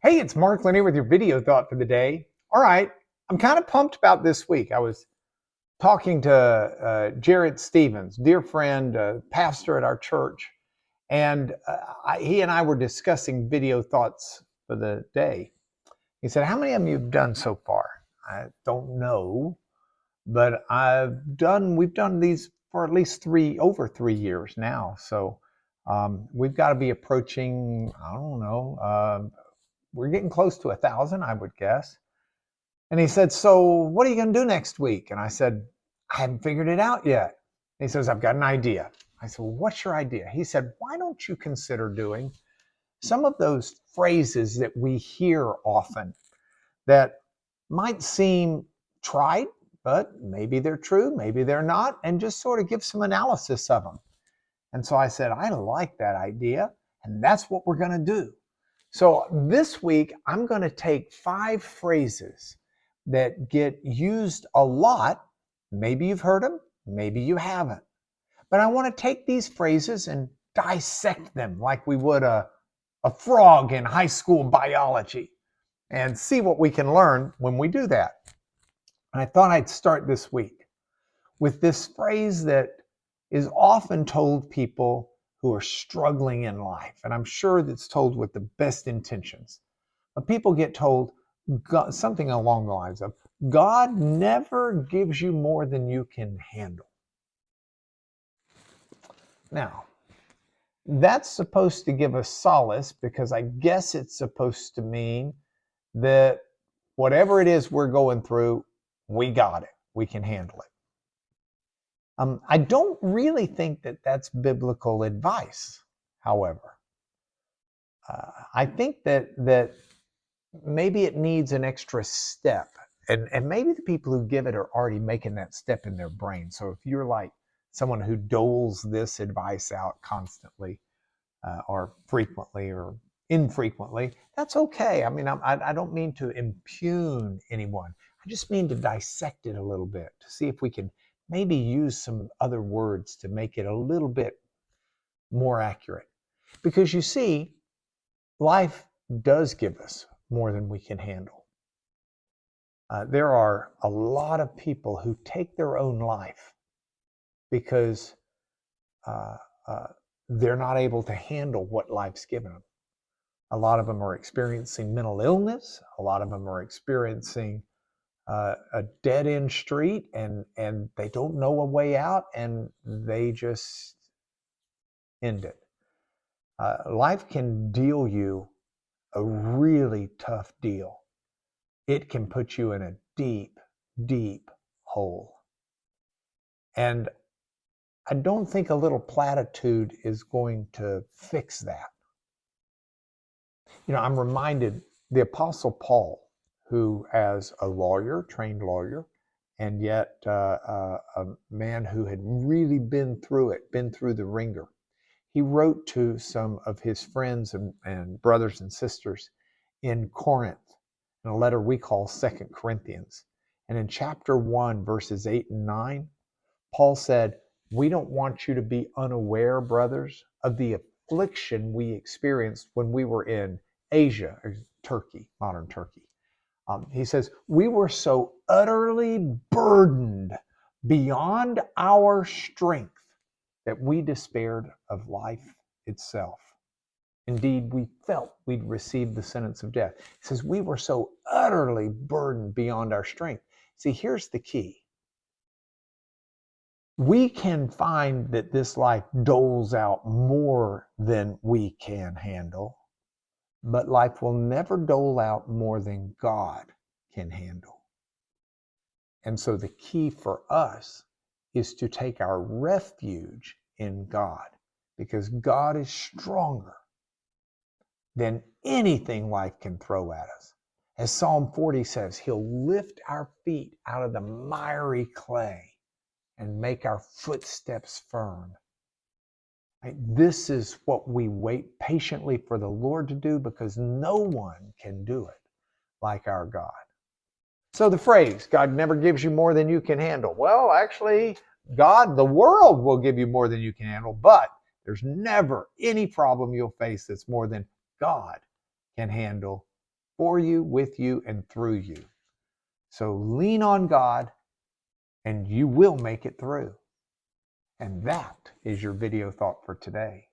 Hey, it's Mark Linney with your video thought for the day. All right, I'm kind of pumped about this week. I was talking to Jared Stevens, dear friend, pastor at our church, and he and I were discussing video thoughts for the day. He said, "How many of them you've done so far?" I don't know, but we've done these for at least over 3 years now. So we've got to be approaching, I don't know, we're getting close to 1,000, I would guess. And he said, "So what are you going to do next week?" And I said, "I haven't figured it out yet." And he says, "I've got an idea." I said, "Well, what's your idea?" He said, "Why don't you consider doing some of those phrases that we hear often that might seem trite, but maybe they're true, maybe they're not, and just sort of give some analysis of them." And so I said, "I like that idea, and that's what we're going to do." So this week, I'm going to take 5 phrases that get used a lot. Maybe you've heard them, maybe you haven't. But I want to take these phrases and dissect them like we would a frog in high school biology and see what we can learn when we do that. And I thought I'd start this week with this phrase that is often told people who are struggling in life. And I'm sure that's told with the best intentions. But people get told something along the lines of, God never gives you more than you can handle. Now, that's supposed to give us solace because I guess it's supposed to mean that whatever it is we're going through, we got it. We can handle it. I don't really think that that's biblical advice, however. I think that maybe it needs an extra step. And maybe the people who give it are already making that step in their brain. So if you're like someone who doles this advice out constantly or frequently or infrequently, that's okay. I mean, I don't mean to impugn anyone. I just mean to dissect it a little bit to see if we can maybe use some other words to make it a little bit more accurate. Because you see, life does give us more than we can handle. There are a lot of people who take their own life because uh, uh, they're not able to handle what life's given them. A lot of them are experiencing mental illness. A lot of them are experiencing a dead end street and they don't know a way out and they just end it. Life can deal you a really tough deal. It can put you in a deep, deep hole. And I don't think a little platitude is going to fix that. I'm reminded the Apostle Paul, who, as a lawyer, trained lawyer, and yet a man who had really been through it, been through the ringer, he wrote to some of his friends and brothers and sisters in Corinth in a letter we call 2 Corinthians. And in chapter 1, verses 8 and 9, Paul said, "We don't want you to be unaware, brothers, of the affliction we experienced when we were in Asia," Turkey, modern Turkey. He says, "We were so utterly burdened beyond our strength that we despaired of life itself. Indeed, we felt we'd received the sentence of death." He says, "We were so utterly burdened beyond our strength." See, here's the key. We can find that this life doles out more than we can handle, but life will never dole out more than God can handle. And so the key for us is to take our refuge in God, because God is stronger than anything life can throw at us. As Psalm 40 says, He'll lift our feet out of the miry clay and make our footsteps firm. This is what we wait patiently for the Lord to do, because no one can do it like our God. So the phrase, God never gives you more than you can handle. Well, actually, the world will give you more than you can handle, but there's never any problem you'll face that's more than God can handle for you, with you, and through you. So lean on God and you will make it through. And that is your video thought for today.